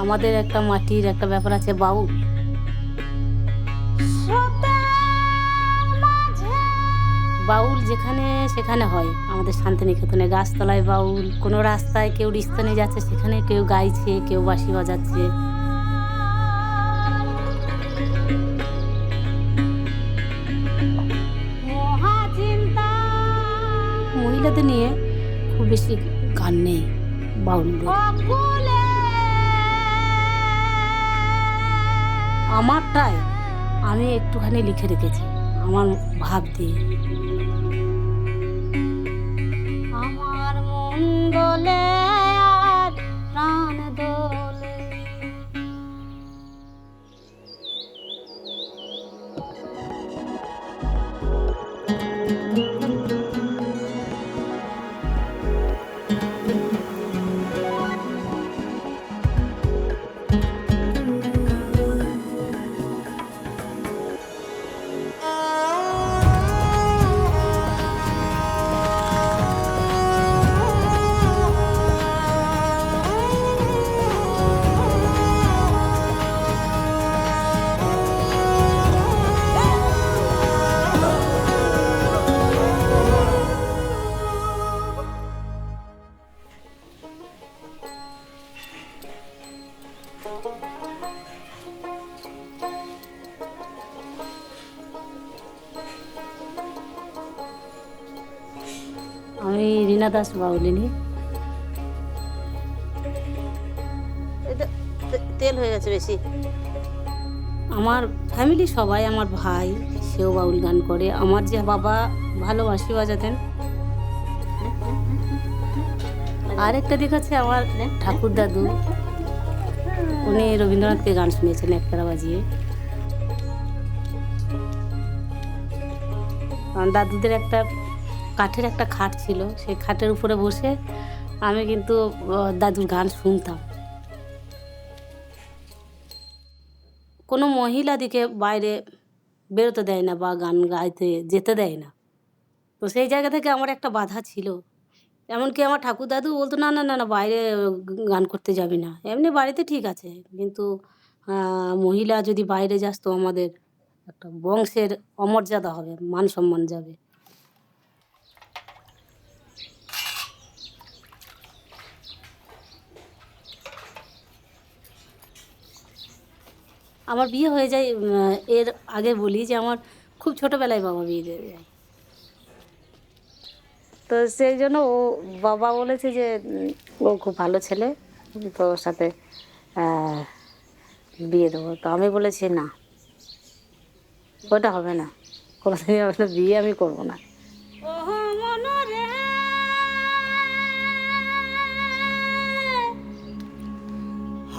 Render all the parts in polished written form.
আমাদের একটা মাটির একটা ব্যাপার আছে, বাউল। বাউল যেখানে সেখানে হয়, আমাদের শান্তিনিকেতনে গাছতলায় বাউল, কোনো রাস্তায় কেউ রিস্তানে যাচ্ছে সেখানে কেউ গাইছে, কেউ বাঁশি বাজাচ্ছে। মহিলাদের নিয়ে খুব বেশি গান নেই বাউলদের। আমারটায় আমি একটুখানি লিখে রেখেছি আমার ভাব দিয়ে। আমার মন দোলে আর প্রাণ দোলে। আমি রীনা দাস বাউলিনী। তেল হয়ে গেছে বেশি। আমার ফ্যামিলি সবাই, আমার ভাই সেও বাউল গান করে, আমার যে বাবা ভালো বাঁশি বাজাতেন। আরেকটা দিক আছে আমার ঠাকুর দাদু, উনি রবীন্দ্রনাথকে গান শুনিয়েছেন একতারা বাজিয়ে। দাদুদের একটা কাঠের একটা খাট ছিল, সেই খাটের উপরে বসে আমি কিন্তু দাদুর গান শুনতাম। কোনো মহিলাদিকে বাইরে বেরোতে দেয় না বা গান গাইতে যেতে দেয় না, তো সেই জায়গা থেকে আমার একটা বাধা ছিল। এমনকি আমার ঠাকুর দাদু বলতো, না না না না, বাইরে গান করতে যাবি না, এমনি বাড়িতে ঠিক আছে, কিন্তু মহিলা যদি বাইরে যাস তো আমাদের একটা বংশের অমর্যাদা হবে, মান সম্মান যাবে। আমার বিয়ে হয়ে যায়, এর আগে বলি যে আমার খুব ছোটোবেলায় বাবা বিয়ে দিয়ে যায়, তো সেই জন্য ও বাবা বলেছে যে ও খুব ভালো ছেলে, তো ওর সাথে বিয়ে দেবো। তো আমি বলেছি না, ওটা হবে না, কোনোদিনই হবে না, বিয়ে আমি করবো না।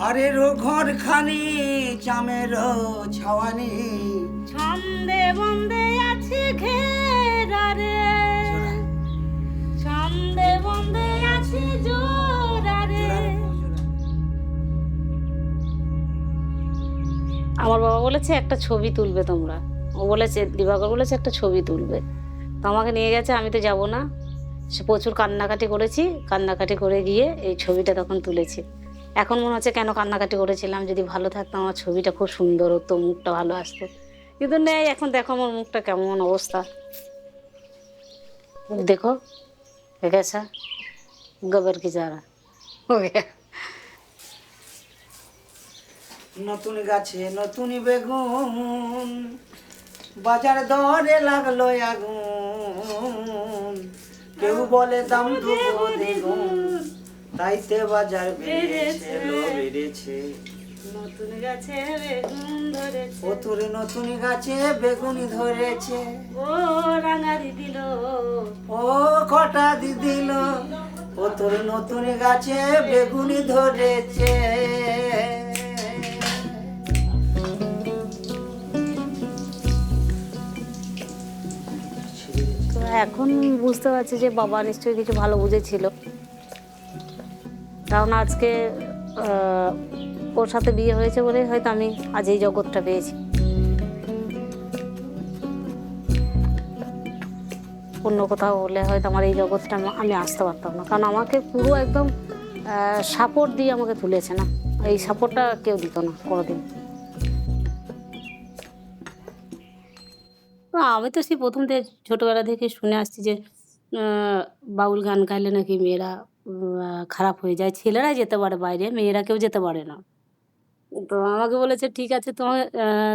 হারেরও ঘর খানি চামের ছাওয়ানি, ছন্দে বন্দে আছি ঘেরা রে, ছন্দে বন্দে আছি জোড়া রে। আমার বাবা বলেছে একটা ছবি তুলবে তোমরা, ও বলেছে দিবাকর বলেছে একটা ছবি তুলবে, তো আমাকে নিয়ে গেছে, আমি তো যাব না। সে প্রচুর কান্নাকাটি করেছি, কান্নাকাটি করে গিয়ে এই ছবিটা তখন তুলেছি। এখন মনে হচ্ছে কেন কান্নাকাটি করেছিলাম, যদি ভালো থাকতাম আমার ছবিটা খুব সুন্দর হতো, মুখটা ভালো আসতো, কিন্তু নেই। এখন দেখো আমার মুখটা কেমন অবস্থা, দেখো कैसा गोबर की चारा हो गया। নতুন গাছে নতুন বেগুন, বাজার দরে লাগলো আগুন, কেউ বলে দাম দেবো দ্বিগুণ, তাইতে বাজার বেড়েছে লো বেড়েছে। নতুন গাছে বেগুন ধরেছে, ও তোর নতুন গাছে বেগুনি ধরেছে, ও রাঙারি দিল, ও কটা দি দিল, ও তোর নতুন গাছে বেগুনি ধরেছে। তো এখন বুঝতে পারছি যে বাবা নিশ্চয়ই কিছু ভালো বুঝেছিল, কারণ আজকে ওর সাথে বিয়ে হয়েছে বলে হয়তো আমি আজ এই জগৎটা পেয়েছি। অন্য কোথাও হলে হয়তো আমার এই জগৎটা আমি আসতে পারতাম না, কারণ আমাকে পুরো একদম সাপোর্ট দিয়ে আমাকে তুলেছে না। এই সাপোর্টটা কেউ দিত না কোনোদিন। তো আমি তো সেই প্রথম থেকে ছোটোবেলা থেকে শুনে আসছি যে বাউল গান গাইলে নাকি মেয়েরা খারাপ হয়ে যায়, ছেলেরাই যেতে পারে বাইরে, মেয়েরা কেউ যেতে পারে না। তো আমাকে বলেছে ঠিক আছে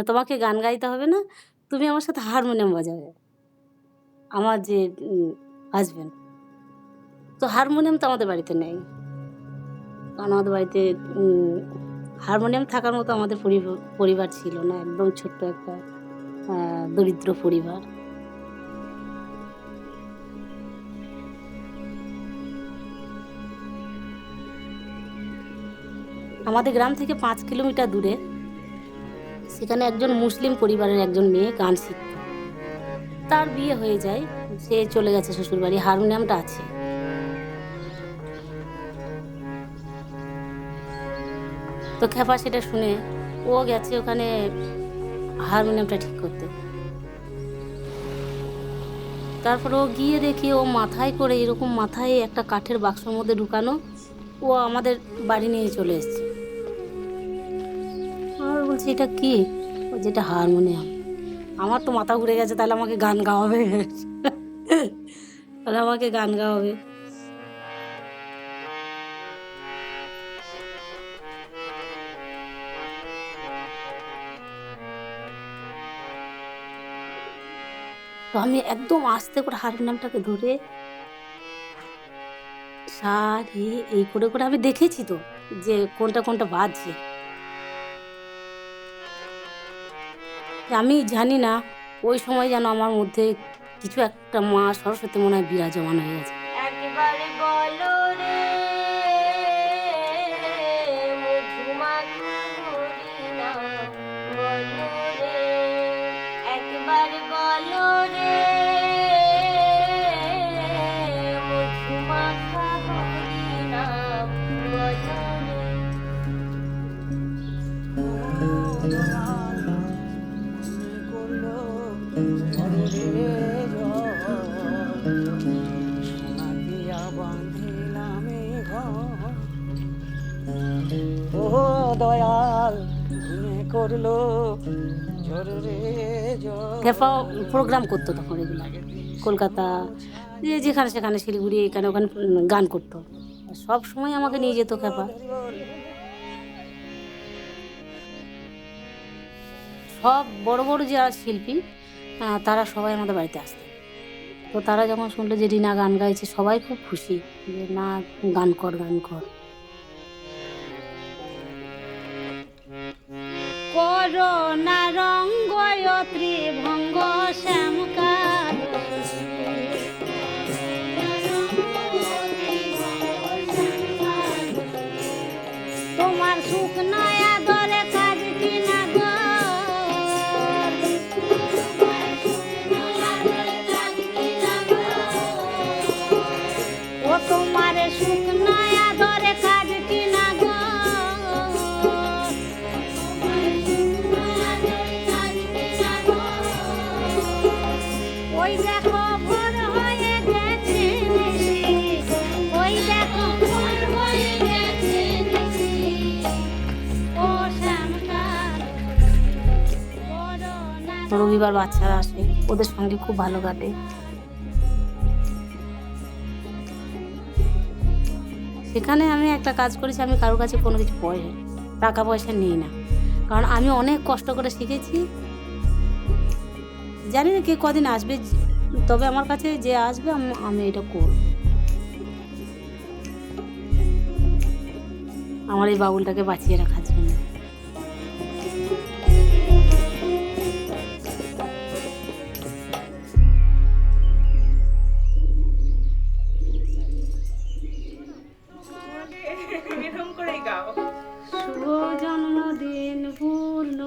তোমাকে গান গাইতে হবে না, তুমি আমার সাথে হারমোনিয়াম বাজাবে। আমার যে হাজবেন্ড, তো হারমোনিয়াম তো আমাদের বাড়িতে নেই, কারণ আমাদের বাড়িতে হারমোনিয়াম থাকার মতো আমাদের পরিবার ছিল না, একদম ছোট্ট একটা দরিদ্র পরিবার। আমাদের গ্রাম থেকে 5 কিলোমিটার দূরে সেখানে একজন মুসলিম পরিবারের একজন মেয়ে গান শিখত। তার বিয়ে হয়ে যায়, সে চলে গেছে শ্বশুরবাড়ি, হারমোনিয়ামটা আছে। তো খেপা সেটা শুনে ও গেছে ওখানে হারমোনিয়ামটা ঠিক করতে। তারপর ও গিয়ে দেখি ও মাথায় করে, এরকম মাথায় একটা কাঠের বাক্সর মধ্যে ঢুকানো, ও আমাদের বাড়ি নিয়ে চলে এসছে। আর বলছি এটা কি? ও যেটা হারমোনিয়াম। আমার তো মাথা ঘুরে গেছে, তাহলে আমাকে গান গাওয়াবে, তাহলে আমাকে গান গাওয়াবে। তো আমি একদম আস্তে করে হারমোনিয়ামটাকে ধরে সা রে এই করে করে আমি দেখেছি তো যে কোনটা কোনটা বাজছে। আমি জানি না ওই সময় যেন আমার মধ্যে কিছু একটা মা সরস্বতী মনে হয় বিরাজমান হয়ে গেছে। একবারে বলো রে মধুমাখা হরিনাম বলো রে, একবারে বলো রে মধুমাখা হরিনাম বলো রে। ও দয়াল করলো ঝরে জল। খেপা প্রোগ্রাম করতো তখন এগুলো, কলকাতা যেখানে সেখানে, শিলিগুড়ি এখানে ওখানে গান করতো। সব সময় আমাকে নিয়ে যেত খেপা। সব বড় বড় যারা শিল্পী তারা সবাই আমাদের বাড়িতে আসতো। তো তারা যখন শুনলো যে রিনা গান গাইছে, সবাই খুব খুশি যে না গান কর গান কর। করোনা রঙ্গ ত্রিভঙ্গ শ্যামকার, তোমার সুখ নয়া দরে কাজ কিনা গো, ও তোমার সুখ নয়া দরে কাজ কিনা গো, ওই দেখো ভোর হয়ে গেছে নিশি, ওই দেখো ভোর হয়ে গেছে নিশি, ও শ্যামকার। রবিবার বাচ্চারা আসে, ওদের সঙ্গে খুব ভালো কাটে। সেখানে আমি একটা কাজ করেছি, আমি কারোর কাছে কোনো কিছু টাকা পয়সা নিই না, কারণ আমি অনেক কষ্ট করে শিখেছি। জানি না কে কদিন আসবে, তবে আমার কাছে যে আসবে আমি এটা করব, আমার এই বাউলটাকে বাঁচিয়ে রাখার জন্য। শুভ জন্মদিন পূর্ণ,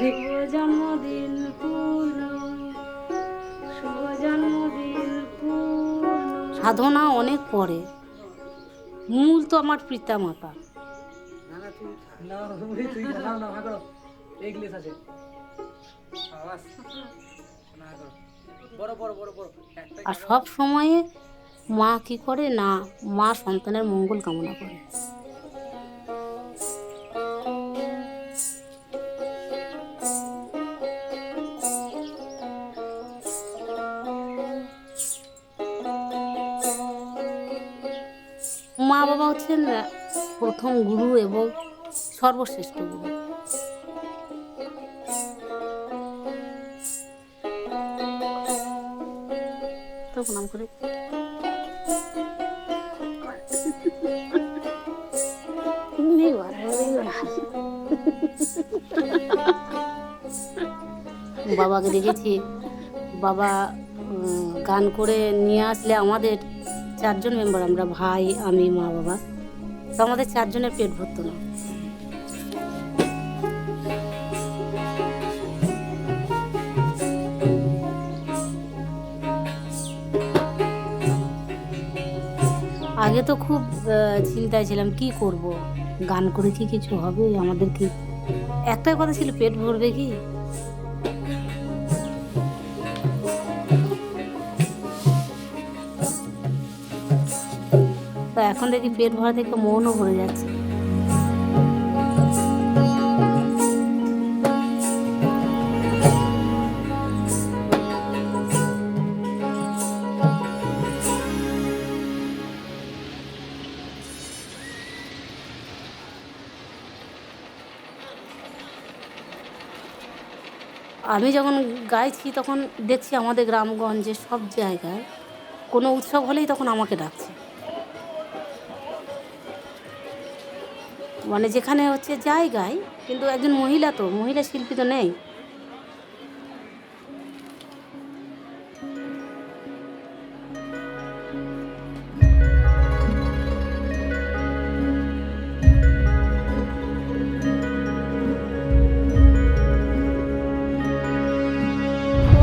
শুভ জন্মদিন পূর্ণ, শুভ জন্মদিন পূর্ণ। সাধনা অনেক পরে, মূল তো আমার পিতা মাতা। আর সব সময়ে মা কি করে না, মা সন্তানের মঙ্গল কামনা করে। মা বাবা হচ্ছেন প্রথম গুরু এবং সর্বশ্রেষ্ঠ গুরু। তো প্রণাম করি। বাবাকে দেখেছি, বাবা গান করে নিয়ে আসলে আমাদের 4 জন মেম্বার, আমরা ভাই, আমি, মা, বাবা, তো আমাদের 4 জনের পেট ভরতো না। আগে তো খুব চিন্তায় ছিলাম কি করব, গান করে কি কিছু হবে আমাদের, কি একটাই কথা ছিল পেট ভরবে কি। তো এখন দেখি পেট ভরা থেকে মনও ভরে যাচ্ছে। আমি যখন গাইছি তখন দেখছি আমাদের গ্রামগঞ্জে সব জায়গায় কোনো উৎসব হলেই তখন আমাকে ডাকছে, মানে যেখানে হচ্ছে জায়গায়, কিন্তু একজন মহিলা, তো মহিলা শিল্পী তো নেই।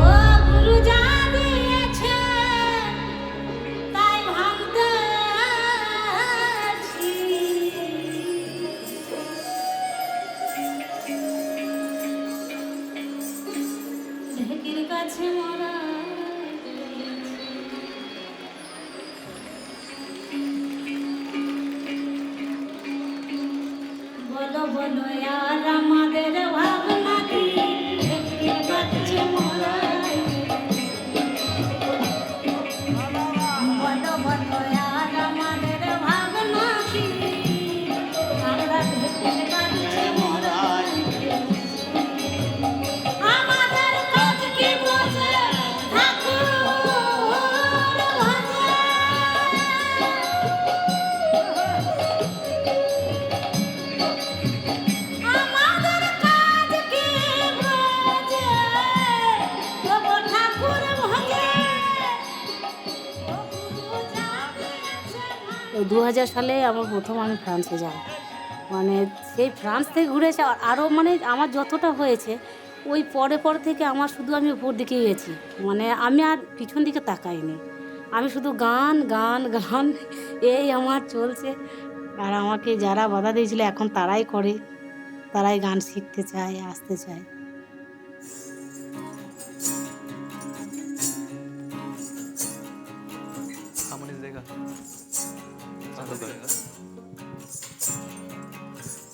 ও গুরু যা দিয়েছে তাই ভাঙতে আছি। ঢেকির কাছে মরা বলো বলো আর আমাদের ভাবনা কি, ঢেকির কাছে মরা বলো বলো আর আমাদের ভাবনা কি, আমরা ঢেকির কাছে মরা আমাদের কাজ কি বসে ঠাকুর ভাজে। আমাদের কাজ কি বসে তবু ঠাকুর ভাজে। ও গুরু যা দিয়েছে ওই 2000 সালে আমার প্রথম আমি ফ্রান্সে যাই, মানে সেই ফ্রান্স থেকে ঘুরে এসে আরও, মানে আমার যতটা হয়েছে ওই পরে থেকে আমার শুধু আমি উপর দিকেই গেছি, মানে আমি আর পিছন দিকে তাকাইনি, আমি শুধু গান গান গান এই আমার চলছে। আর আমাকে যারা বাধা দিয়েছিল এখন তারাই করে, তারাই গান শিখতে চায়, আসতে চায়।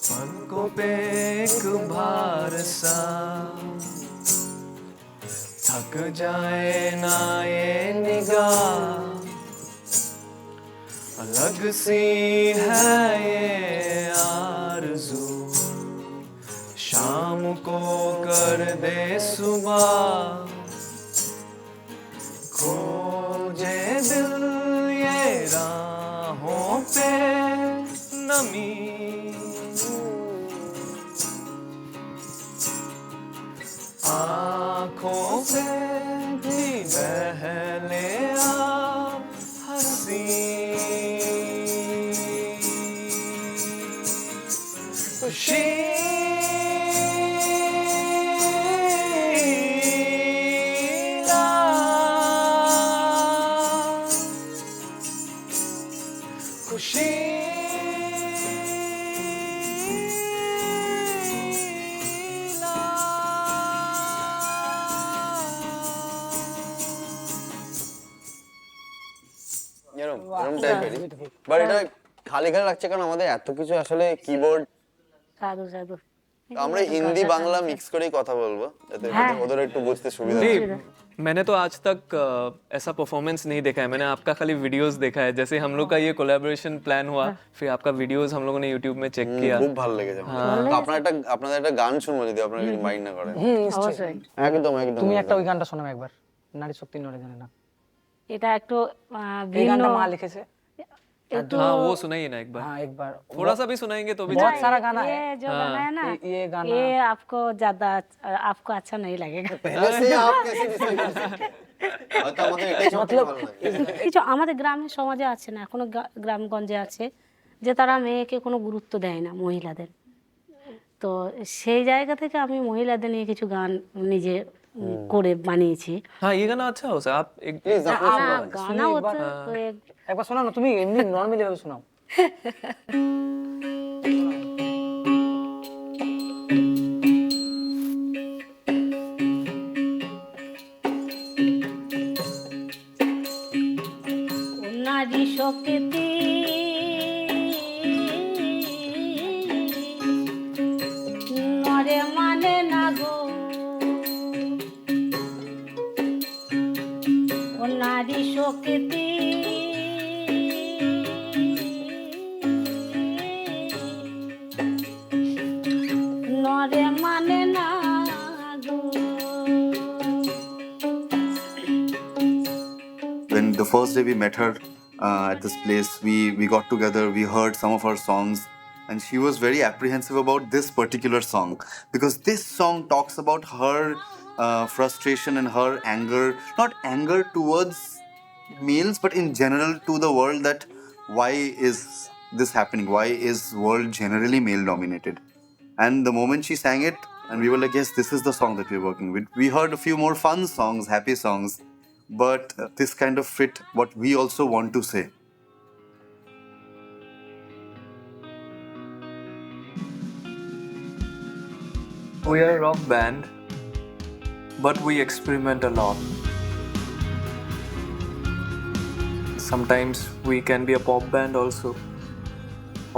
पलकों पे एक भार सा थक जाए ना ये निगाह, अलग सी है ये आरज़ू, शाम को कर दे सुबह, खोजे दिल ये राहों पे नमी, आँखों से भी बह ले आप हंसी, खुशी ला, खुशी এরকম টাইপেরই, বাট এটা খালি খালি লাগছে কারণ আমাদের এত কিছু আসলে কিবোর্ড, সাধু সাধু আমরা হিন্দি বাংলা মিক্স করেই কথা বলবো যাতে ওদের একটু বুঝতে সুবিধা হয়। मैंने तो आज तक ऐसा परफॉर्मेंस नहीं देखा है, मैंने आपका खाली वीडियोस देखा है। जैसे हम लोग का ये कोलैबोरेशन प्लान हुआ, फिर आपका वीडियोस हम लोगों ने यूट्यूब में চেক किया। খুব ভালো লেগেছে আমার। তো আপনাদের একটা গান শুনবো যদি আপনারা কিছু মাইন্ড না করেন। অবশ্যই একদম একদম। তুমি একটা ওই গানটা শোনাও একবার, নারী শক্তি নড়ে জানে না। এটা একটু এই ভিন্ন গানটা মা লিখেছে। একটু हाँ वो सुनाइए ना एक बार, हाँ एक बार। थोड़ा सा भी सुनाएंगे तो भी बहुत सारा गाना है। ये जो गाना है ना, ये गाना ये आपको ज्यादा आपको अच्छा नहीं लगेगा। पहले से आप कैसे डिसाइड कर सकते हैं? হয়তো আমাদের এটাই সবথেকে ভালো লাগে। কিছু আমাদের গ্রামের সমাজে আছে না, এখনো গ্রামগঞ্জে আছে যে তারা মেয়েকে কোনো গুরুত্ব দেয় না, মহিলাদের। তো সেই জায়গা থেকে আমি মহিলাদের নিয়ে কিছু গান নিজে করে বানিয়েছি। हाँ ये गाना अच्छा हो सर, आप एक প্লিজ আপনি না, গানা হচ্ছে তো একবার শোনাও না, তুমি এমনি নরমালি ভাবে শোনাও। নারী শক্তি নরে মানে না গো, ও নারী শক্তি নরে মানে না গো। When the first day we met her at this place, we got together, we heard some of her songs, and she was very apprehensive about this particular song because this song talks about her frustration and her anger, not anger towards males, but in general to the world, that why is this happening? Why is world generally male dominated? And the moment she sang it, and we were like, yes, this is the song that we're working with. We heard a few more fun songs, happy songs, but this kind of fit what we also want to say. We are a rock band, but we experiment a lot. Sometimes we can be a pop band also,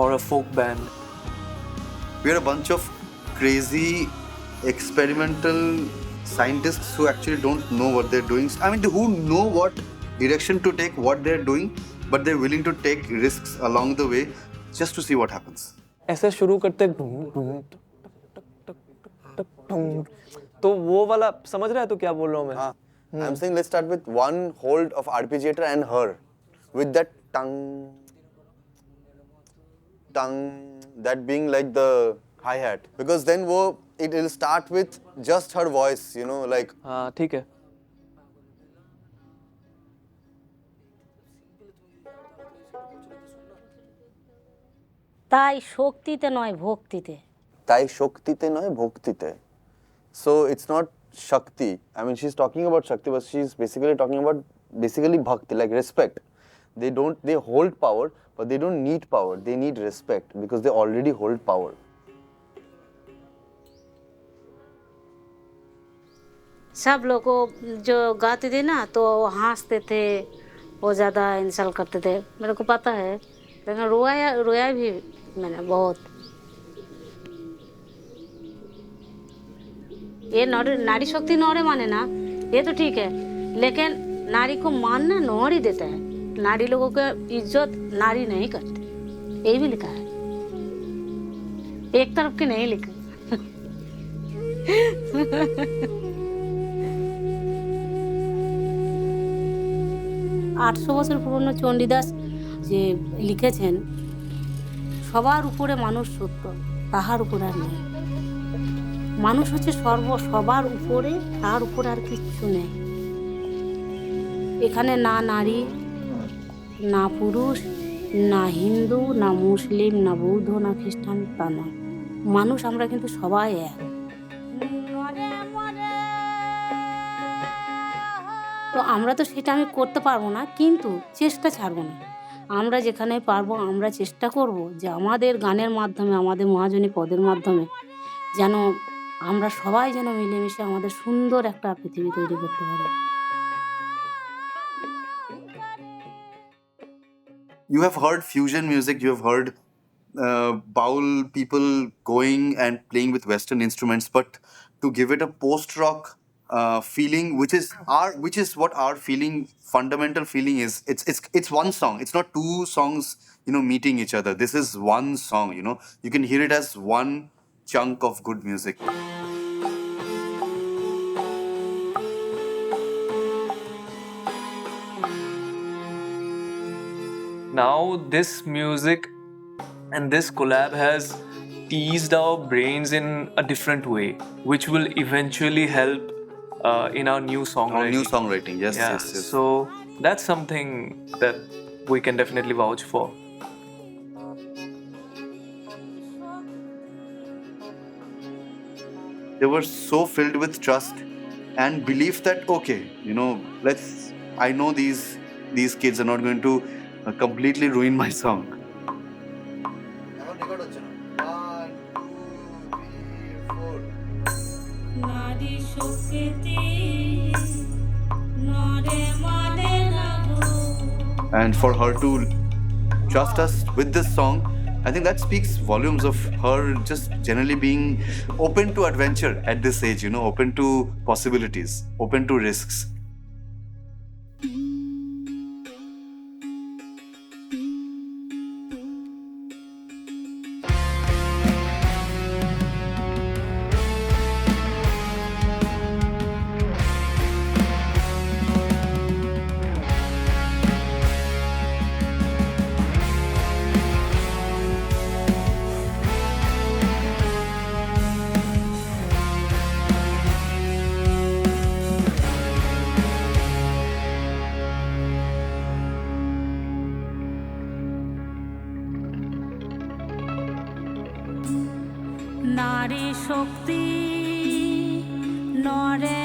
or a folk band. We're a bunch of crazy experimental scientists who actually don't know what they're doing. I mean, who know what direction to take, what they're doing, but they're willing to take risks along the way just to see what happens. ऐसे शुरू करते ढूंढ ढूंढ टक टक टक टक ढूंढ, तो वो वाला समझ रहा है तो क्या बोल रहा हूँ मैं? हाँ, I'm saying let's start with one hold of arpeggiator and her, with that tongue, that being like the hi-hat, because then it will start with just her voice, you know, like हाँ ठीक है। তাই শক্তিতে নয় ভক্তিতে। তাই শক্তিতে নয় ভক্তিতে। So it's not Shakti. I mean, she's talking about Shakti, but she's basically talking about bhakti, like respect. They hold power, but they don't need power. They need respect because they already hold power. सब लोग को जो गाते थे ना तो हंसते थे, वो ज़्यादा इंसल्ट करते थे, मेरे को पता है, लेकिन रोया भी मैंने बहुत। ये नारी शक्ति नौरे माने ना, ये तो ठीक है, लेकिन नारी को मानना नौर ही देता है। नारी लोगों को इज्जत नारी नहीं करते, ये भी लिखा है, एक तरफ के नहीं लिखा। 800 বছর পুরনো চণ্ডীদাস যে লিখেছেন, সবার উপরে মানুষ সত্য, তাহার উপরে আর নেই। মানুষ হচ্ছে সবার উপরে, তার উপরে আর কিচ্ছু নেই। এখানে না নারী, না পুরুষ, না হিন্দু, না মুসলিম, না বৌদ্ধ, না খ্রিস্টান, তা নয়। মানুষ আমরা কিন্তু সবাই এক। তো আমরা তো সেটা আমি করতে পারবো না, কিন্তু চেষ্টা ছাড়বো না। আমরা যেখানে পারবো আমরা চেষ্টা করব যে আমাদের গানের মাধ্যমে, আমাদের মহাজনী পদের মাধ্যমে যেন আমরা সবাই যেন মিলেমিশে আমাদের সুন্দর একটা পৃথিবী তৈরি করতে পারি। You have heard fusion music, you have heard Baul people going and playing with Western instruments, but to give it a post-rock feeling, which is what our feeling, fundamental feeling is. It's one song. It's not two songs, meeting each other. This is one song. You can hear it as one chunk of good music. Now this music and this collab has teased our brains in a different way, which will eventually help in our new songwriting. Our new songwriting, yes, Yeah, yes. so that's something that we can definitely vouch for. They were so filled with trust and belief that okay, I know these kids are not going to completely ruin my song. নারী শক্তি নরে মনে রাখো And for her to trust us with this song, I think that speaks volumes of her just generally being open to adventure at this age, open to possibilities, open to risks. নারী শক্তি নরে